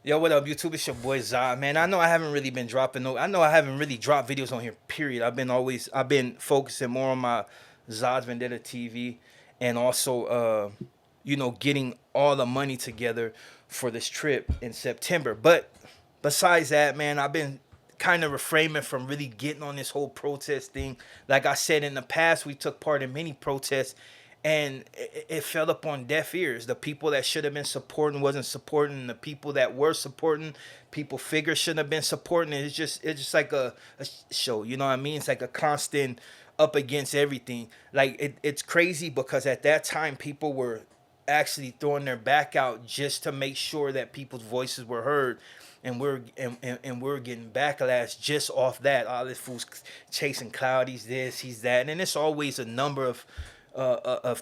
Yo, what up, YouTube? It's your boy Zod, man. I know I haven't really been dropping I know I haven't really dropped videos on here. Period. I've been focusing more on my Zod's Vendetta TV, and also, getting all the money together for this trip in September. But besides that, man, I've been kind of refraining from really getting on this whole protest thing. Like I said in the past, we took part in many protests, and it fell upon deaf ears. The people that should have been supporting wasn't supporting. The people that were supporting, people figure shouldn't have been supporting. It's just like a show. You know what I mean? It's like a constant up against everything. Like it's crazy because at that time people were actually throwing their back out just to make sure that people's voices were heard, and we're getting backlash just off that. All this fool's chasing cloud. He's this, he's that, and then it's always a number of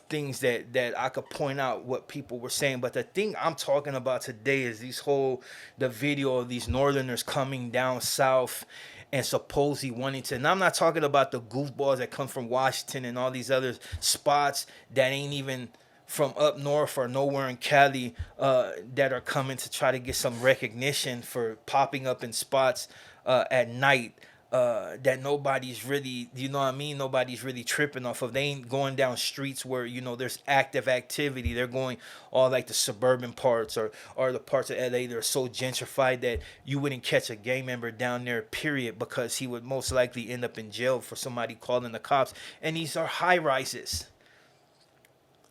things that I could point out what people were saying. But the thing I'm talking about today is the video of these Northerners coming down south and supposedly wanting to. And I'm not talking about the goofballs that come from Washington and all these other spots that ain't even from up north or nowhere in Cali, that are coming to try to get some recognition for popping up in spots at night, that nobody's really, you know what I mean, nobody's really tripping off of. They ain't going down streets where, there's active activity. They're going all like the suburban parts, or the parts of LA that are so gentrified that you wouldn't catch a gang member down there, period, because he would most likely end up in jail for somebody calling the cops. And these are high rises,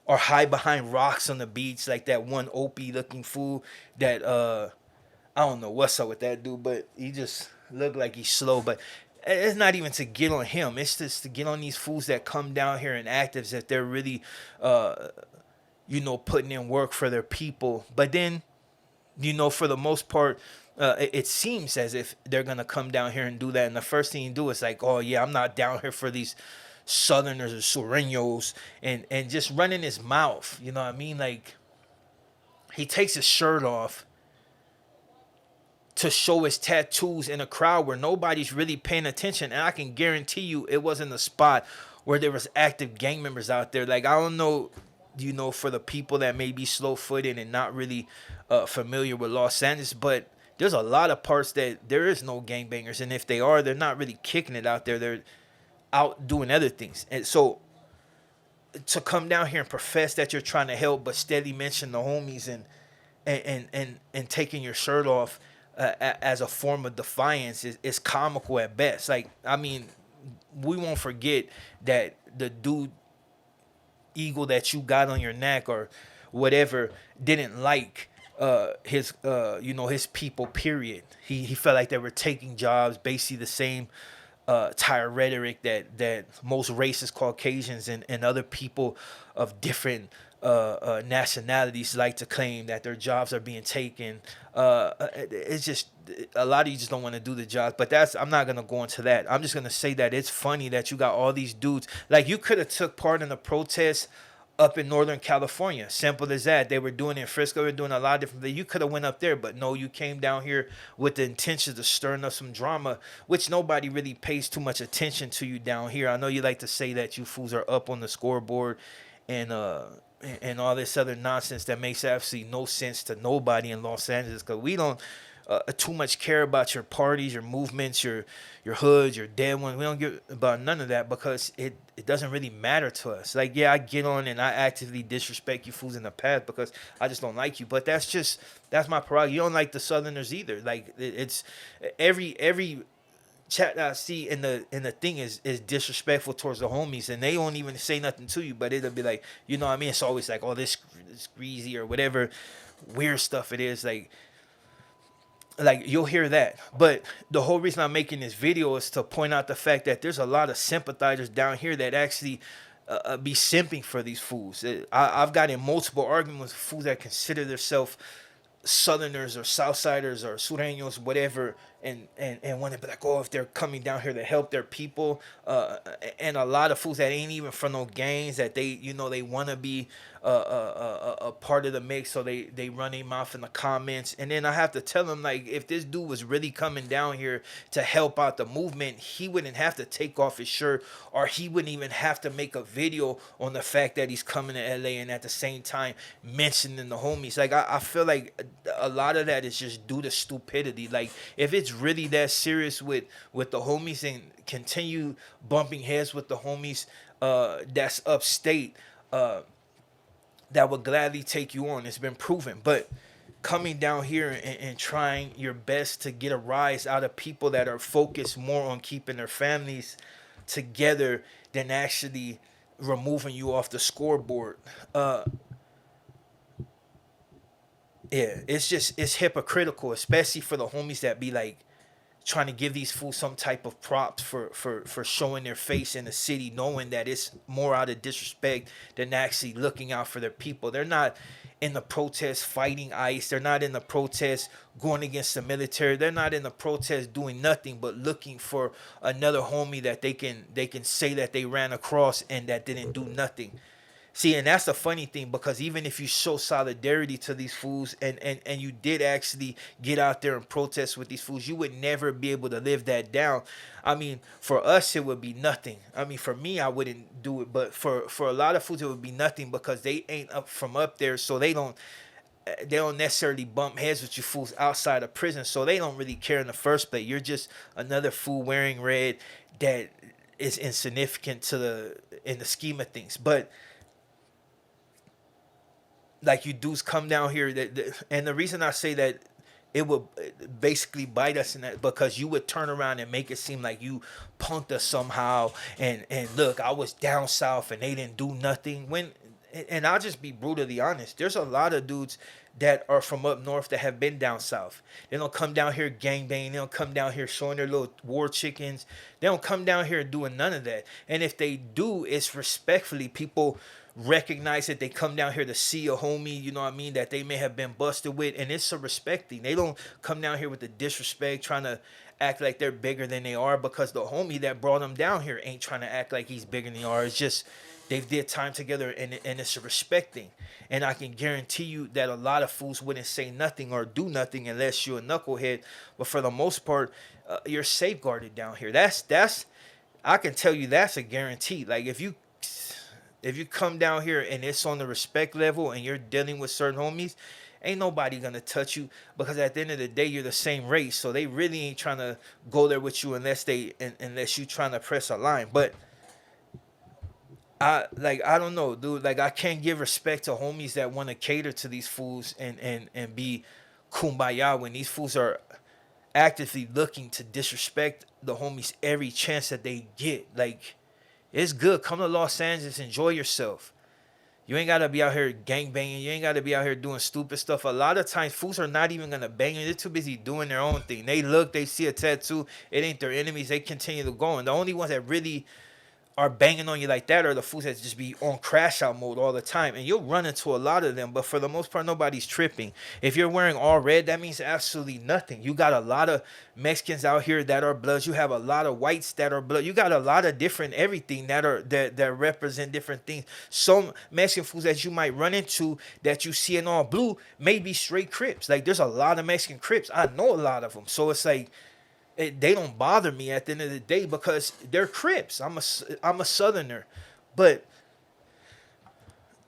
or hide behind rocks on the beach, like that one Opie looking fool that I don't know what's up with that dude, but he just looked like he's slow. But it's not even to get on him. It's just to get on these fools that come down here and act as if they're really, putting in work for their people. But then, for the most part, it seems as if they're gonna come down here and do that. And the first thing you do is like, oh yeah, I'm not down here for these Southerners or Sureños, and just running his mouth. You know what I mean? Like, he takes his shirt off to show his tattoos in a crowd where nobody's really paying attention. And I can guarantee you it wasn't a spot where there was active gang members out there. Like, I don't know, for the people that may be slow-footed and not really familiar with Los Angeles, but there's a lot of parts that there is no gangbangers. And if they are, they're not really kicking it out there. They're out doing other things. And so to come down here and profess that you're trying to help, but steadily mention the homies and taking your shirt off as a form of defiance is comical at best. Like, I mean, we won't forget that the dude eagle that you got on your neck or whatever didn't like his people, period. He felt like they were taking jobs, basically the same tire rhetoric that most racist Caucasians and other people of different nationalities like to claim, that their jobs are being taken. It's just a lot of you just don't want to do the jobs. But I'm not gonna go into that. I'm just gonna say that it's funny that you got all these dudes. Like, you could have took part in the protest up in Northern California. Simple as that. They were doing it in Frisco. They were doing a lot of different things. You could have went up there, but no, you came down here with the intention of stirring up some drama, which nobody really pays too much attention to you down here. I know you like to say that you fools are up on the scoreboard and all this other nonsense that makes absolutely no sense to nobody in Los Angeles, because we don't too much care about your parties, your movements, your hoods, your dead ones. We don't give about none of that because it doesn't really matter to us. Like, yeah, I get on and I actively disrespect you fools in the past because I just don't like you. But that's my prerogative. You don't like the Southerners either. Like, it's every chat that I see in the thing is disrespectful towards the homies, and they won't even say nothing to you, but it'll be like, you know what I mean? It's always like, oh, this greasy or whatever weird stuff it is. Like you'll hear that. But the whole reason I'm making this video is to point out the fact that there's a lot of sympathizers down here that actually be simping for these fools. I've got in multiple arguments with fools that consider themselves Southerners or Southsiders or Sureños, whatever, and want to be like, oh, if they're coming down here to help their people, and a lot of fools that ain't even from no gangs that they, they want to be a part of the mix, so they run their mouth in the comments. And then I have to tell them, like, if this dude was really coming down here to help out the movement, he wouldn't have to take off his shirt, or he wouldn't even have to make a video on the fact that he's coming to LA and at the same time mentioning the homies. Like, I feel like a lot of that is just due to stupidity. Like, if it's really that serious with the homies, and continue bumping heads with the homies that's upstate, that would gladly take you on. It's been proven. But coming down here and trying your best to get a rise out of people that are focused more on keeping their families together than actually removing you off the scoreboard. Yeah, it's hypocritical, especially for the homies that be like trying to give these fools some type of props for showing their face in the city, knowing that it's more out of disrespect than actually looking out for their people. They're not in the protest fighting ICE. They're not in the protest going against the military. They're not in the protest doing nothing but looking for another homie that they can say that they ran across and that didn't do nothing. See, and that's the funny thing, because even if you show solidarity to these fools, and you did actually get out there and protest with these fools, you would never be able to live that down. I mean, for us, it would be nothing. I mean, for me, I wouldn't do it, but for a lot of fools, it would be nothing, because they ain't up from up there, so they don't necessarily bump heads with you fools outside of prison, so they don't really care in the first place. You're just another fool wearing red that is insignificant in the scheme of things. But like, you dudes come down here and the reason I say that it would basically bite us in that, because you would turn around and make it seem like you punked us somehow, and look, I was down south and they didn't do nothing. And I'll just be brutally honest, there's a lot of dudes that are from up north that have been down south. They don't come down here gangbanging. They don't come down here showing their little war chickens. They don't come down here doing none of that. And if they do, it's respectfully. People recognize that they come down here to see a homie, you know what I mean, that they may have been busted with, and it's a respect thing. They don't come down here with the disrespect, trying to act like they're bigger than they are, because the homie that brought them down here ain't trying to act like he's bigger than they are. It's just they've did time together, and it's a respect thing. And I can guarantee you that a lot of fools wouldn't say nothing or do nothing unless you're a knucklehead. But for the most part, you're safeguarded down here. That's I can tell you that's a guarantee. Like, if you come down here and it's on the respect level and you're dealing with certain homies, ain't nobody gonna touch you, because at the end of the day, you're the same race. So they really ain't trying to go there with you unless you trying to press a line. But I don't know, dude. Like, I can't give respect to homies that want to cater to these fools and be kumbaya when these fools are actively looking to disrespect the homies every chance that they get. Like, it's good. Come to Los Angeles, enjoy yourself. You ain't gotta be out here gang banging. You ain't gotta be out here doing stupid stuff. A lot of times, fools are not even gonna bang you. They're too busy doing their own thing. They look, they see a tattoo. It ain't their enemies. They continue to go. And the only ones that really are banging on you like that are the fools that just be on crash out mode all the time. And you'll run into a lot of them, but for the most part, nobody's tripping. If you're wearing all red, that means absolutely nothing. You got a lot of Mexicans out here that are bloods. You have a lot of whites that are blood. You got a lot of different everything that represent different things. Some Mexican fools that you might run into that you see in all blue may be straight Crips. Like, there's a lot of Mexican Crips. I know a lot of them. So it's like, they don't bother me at the end of the day, because they're Crips. I'm a Southerner, but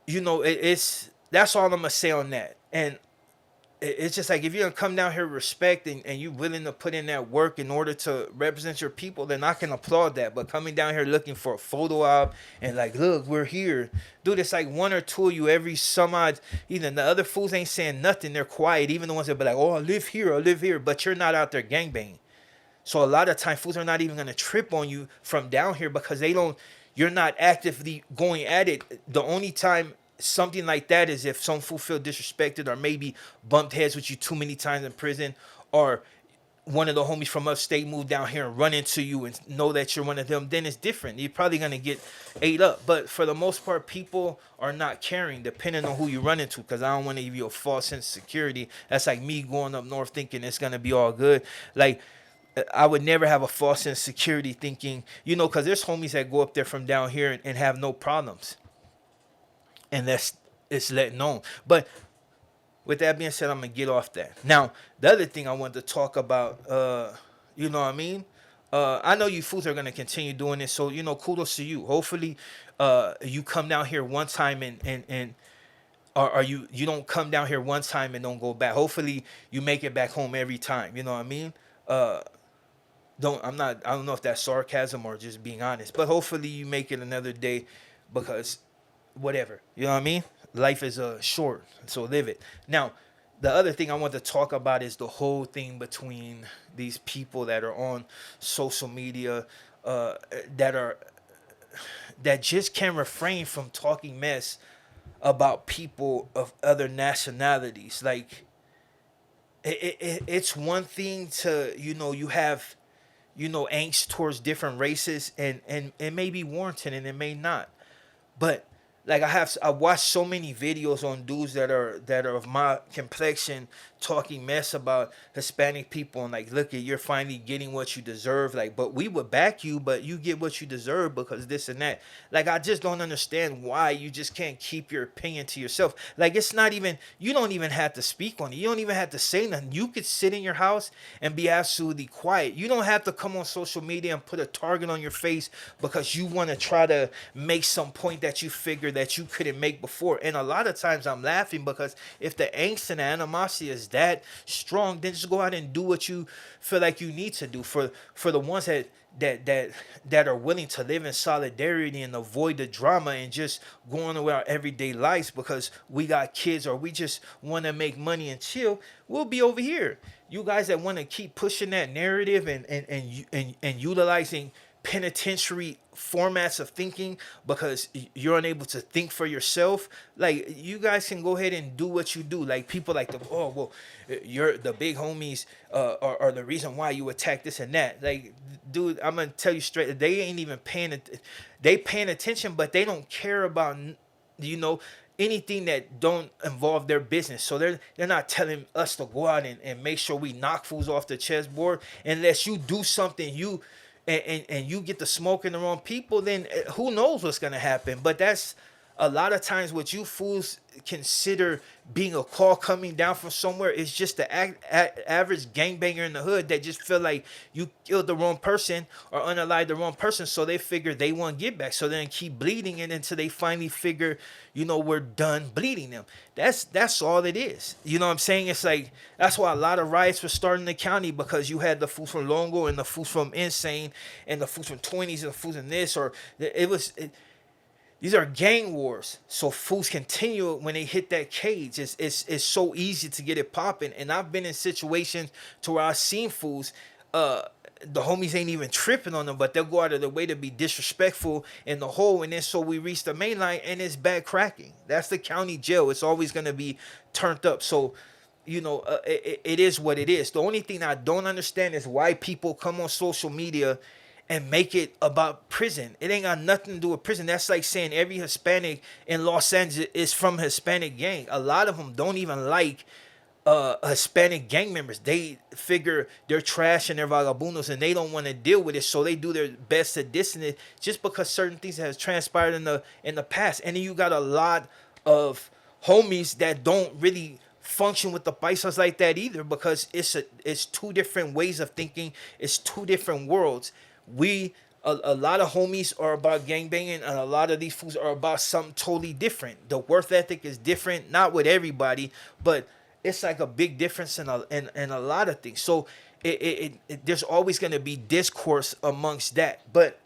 it's that's all I'm gonna say on that. And it's just like, if you're gonna come down here with respect, and you willing to put in that work in order to represent your people, then I can applaud that. But coming down here looking for a photo op and like, look, we're here, dude, it's like one or two of you every some odd. Even the other fools ain't saying nothing. They're quiet. Even the ones that be like, oh, I live here, but you're not out there gangbanging. So a lot of time, fools are not even gonna trip on you from down here, because you're not actively going at it. The only time something like that is if some fool feel disrespected, or maybe bumped heads with you too many times in prison, or one of the homies from upstate moved down here and run into you and know that you're one of them. Then it's different. You're probably gonna get ate up. But for the most part, people are not caring, depending on who you run into. Because I don't want to give you a false sense of security. That's like me going up north thinking it's gonna be all good. Like, I would never have a false insecurity thinking, because there's homies that go up there from down here and have no problems, and that's it's let known. But with that being said, I'm gonna get off that. Now, the other thing I wanted to talk about, you know what I mean? I know you fools are gonna continue doing this, so kudos to you. Hopefully, you come down here one time and or you don't come down here one time and don't go back. Hopefully, you make it back home every time. You know what I mean? Uh, I don't know if that's sarcasm or just being honest, but hopefully you make it another day, because whatever, you know what I mean. Life is short, so live it. Now, the other thing I want to talk about is the whole thing between these people that are on social media, uh, that are that just can't refrain from talking mess about people of other nationalities. Like, it's one thing to, you have, angst towards different races, and it may be warranted and it may not. But like, I watched so many videos on dudes that are of my complexion talking mess about Hispanic people, and like, look, at you're finally getting what you deserve. Like, but we would back you, but you get what you deserve because this and that. Like, I just don't understand why you just can't keep your opinion to yourself. Like, it's not even, you don't even have to speak on it. You don't even have to say nothing. You could sit in your house and be absolutely quiet. You don't have to come on social media and put a target on your face because you want to try to make some point that you figure that you couldn't make before. And a lot of times I'm laughing because if the angst and the animosity is that strong, then just go out and do what you feel like you need to do. For the ones that are willing to live in solidarity and avoid the drama and just go on with our everyday lives because we got kids or we just want to make money and chill, we'll be over here. You guys that want to keep pushing that narrative and utilizing penitentiary formats of thinking because you're unable to think for yourself, like, you guys can go ahead and do what you do. Like, people like the, oh well, you're the big homies, are the reason why you attack this and that. Like, dude, I'm gonna tell you straight, they ain't even they paying attention, but they don't care about, you know anything that don't involve their business. So they're not telling us to go out and make sure we knock fools off the chessboard unless you do something, and you get the smoke in the wrong people, then who knows what's gonna happen. But that's a lot of times what you fools consider being a call coming down from somewhere is just the average gangbanger in the hood that just feel like you killed the wrong person or unalived the wrong person, so they figure they want to get back, so then keep bleeding it until they finally figure, we're done bleeding them. That's all it is. You know what I'm saying? It's like, that's why a lot of riots were starting in the county, because you had the fools from Longo and the fools from Insane and the fools from 20s and the fools in this, or these are gang wars. So fools continue when they hit that cage. It's so easy to get it popping. And I've been in situations to where I've seen fools, the homies ain't even tripping on them, but they'll go out of their way to be disrespectful in the hole. And then so we reach the main line and it's back cracking. That's the county jail. It's always going to be turned up. So, it is what it is. The only thing I don't understand is why people come on social media and make it about prison. It ain't got nothing to do with prison. That's like saying every Hispanic in Los Angeles is from a Hispanic gang. A lot of them don't even like Hispanic gang members. They figure they're trash and they're vagabundos and they don't want to deal with it, so they do their best to distance it just because certain things have transpired in the past. And then you got a lot of homies that don't really function with the paisas like that either, because it's two different ways of thinking. It's two different worlds. A lot of homies are about gangbanging, and a lot of these fools are about something totally different. The worth ethic is different, not with everybody, but it's like a big difference in a lot of things. So there's always going to be discourse amongst that. But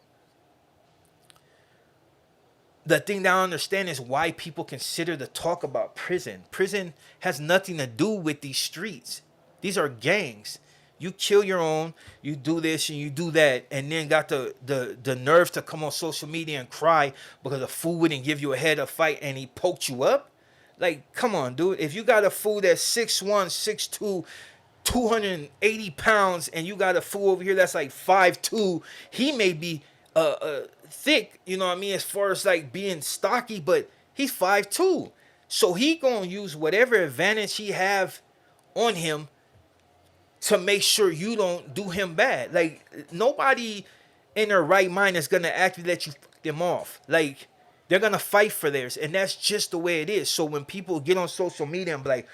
the thing that I understand is why people consider the talk about prison. Prison has nothing to do with these streets. These are gangs. You kill your own, you do this and you do that, and then got the nerve to come on social media and cry because a fool wouldn't give you a head of fight and he poked you up. Like, come on, dude. If you got a fool that's 6'1", 6'2", 280 pounds, and you got a fool over here that's like 5'2", he may be thick, you know what I mean, as far as like being stocky, but he's 5'2". So he gonna use whatever advantage he have on him to make sure you don't do him bad. Like nobody in their right mind is gonna actually let you fuck them off. Like they're gonna fight for theirs, and that's just the way it is. So when people get on social media and be like,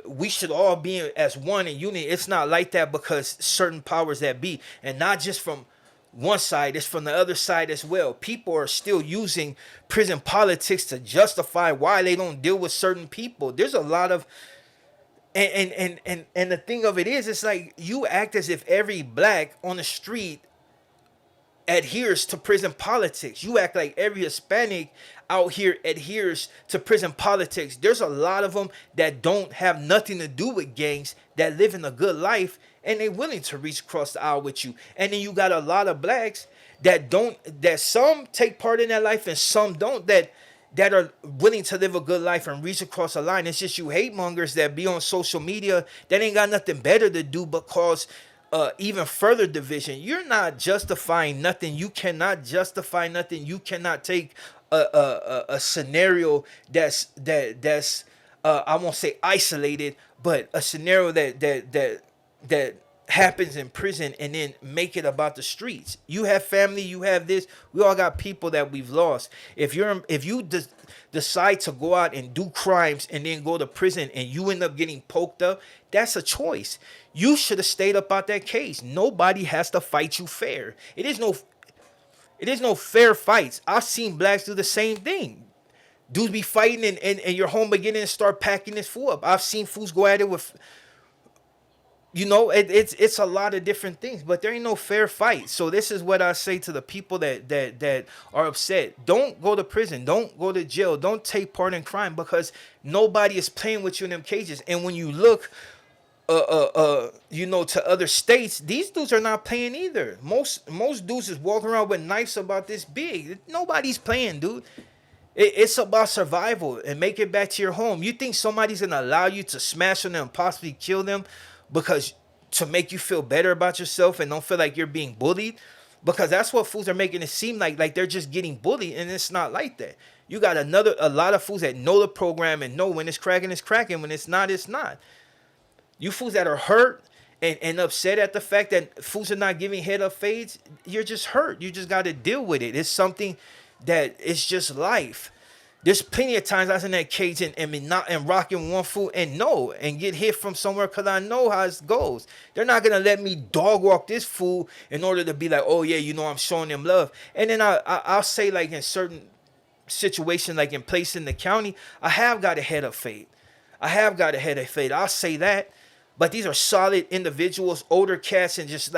we should all be as one in unity, it's not like that because certain powers that be, and not just from one side, it's from the other side as well. People are still using prison politics to justify why they don't deal with certain people. There's a lot of and the thing of it is, it's like you act as if every black on the street adheres to prison politics. You act like every Hispanic out here adheres to prison politics. There's a lot of them that don't have nothing to do with gangs, that live in a good life, and they're willing to reach across the aisle with you. And then you got a lot of blacks that don't, that some take part in that life and some don't, that are willing to live a good life and reach across a line. It's just you hate mongers that be on social media that ain't got nothing better to do but cause even further division. You're not justifying nothing. You cannot justify nothing. You cannot take a scenario that's I won't say isolated, but a scenario that happens in prison and then make it about the streets. You have family, you have this. We all got people that we've lost. If you decide to go out and do crimes and then go to prison and you end up getting poked up, that's a choice. You should have stayed up out that case. Nobody has to fight you fair. It is no fair fights. I've seen blacks do the same thing. Dudes be fighting and your home beginning to start packing this food up. I've seen fools go at it with, it's a lot of different things, but there ain't no fair fight. So this is what I say to the people that are upset. Don't go to prison. Don't go to jail. Don't take part in crime because nobody is playing with you in them cages. And when you look to other states, these dudes are not playing either. Most dudes is walking around with knives about this big. Nobody's playing, dude. It's about survival and make it back to your home. You think somebody's gonna allow you to smash on them and possibly kill them because to make you feel better about yourself and don't feel like you're being bullied? Because that's what fools are making it seem like they're just getting bullied, and it's not like that. You got a lot of fools that know the program and know when it's cracking, when it's not, it's not. You fools that are hurt and upset at the fact that fools are not giving head up fades, you're just hurt. You just got to deal with it. It's something that it's just life. There's plenty of times I was in that cage and be not and rocking one foot and get hit from somewhere because I know how it goes. They're not gonna let me dog walk this fool in order to be like, oh yeah, I'm showing them love. And then I'll say like in certain situations, like in place in the county, I have got a head up fade. I'll say that. But these are solid individuals, older cats, and just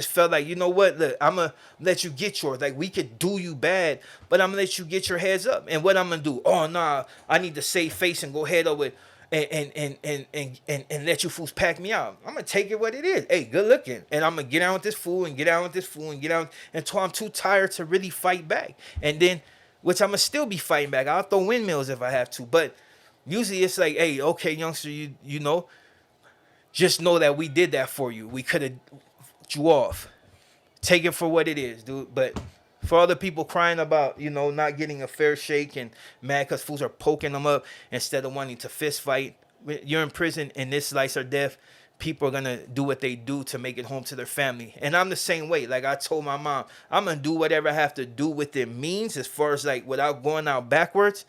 felt like, you know what? Look, I'm gonna let you get yours. Like we could do you bad, but I'm gonna let you get your heads up. And what I'm gonna do? Oh nah, I need to save face and go head up with and let you fools pack me out. I'm gonna take it what it is. Hey, good looking, and I'm gonna get out with this fool and get out with this fool and get out until I'm too tired to really fight back. And then, which I'm gonna still be fighting back. I'll throw windmills if I have to, but usually it's like, hey, okay, youngster, you know. Just know that we did that for you. We could have you off. Take it for what it is, dude. But for other people crying about, not getting a fair shake and mad because fools are poking them up instead of wanting to fist fight. You're in prison and this life or death. People are going to do what they do to make it home to their family. And I'm the same way. Like I told my mom, I'm going to do whatever I have to do with it means as far as like without going out backwards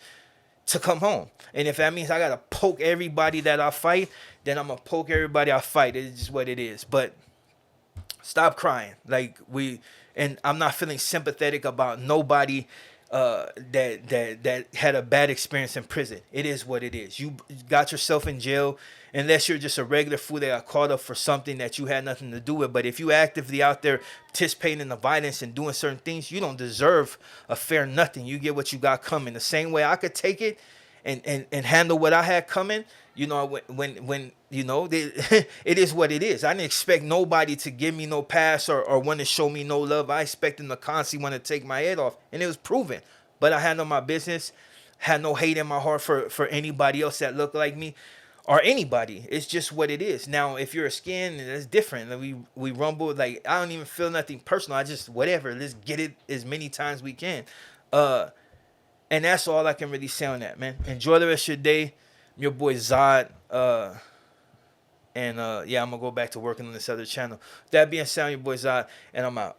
to come home. And if that means I gotta poke everybody that I fight, then I'm gonna poke everybody I fight. It's just what it is. But stop crying. And I'm not feeling sympathetic about nobody that had a bad experience in prison. It is what it is. You got yourself in jail unless you're just a regular fool that got caught up for something that you had nothing to do with. But if you actively out there participating in the violence and doing certain things, you don't deserve a fair nothing. You get what you got coming. The same way I could take it and handle what I had coming. When it is what it is. I didn't expect nobody to give me no pass or want to show me no love. I expect them to constantly want to take my head off, and it was proven. But I handled my business, had no hate in my heart for anybody else that looked like me or anybody. It's just what it is. Now, if you're a skin, it's different. We rumble. Like I don't even feel nothing personal. I just whatever. Let's get it as many times we can. And that's all I can really say on that, man. Enjoy the rest of your day. Your boy Zod. And yeah, I'm gonna go back to working on this other channel. That being said, your boy's out, and I'm out.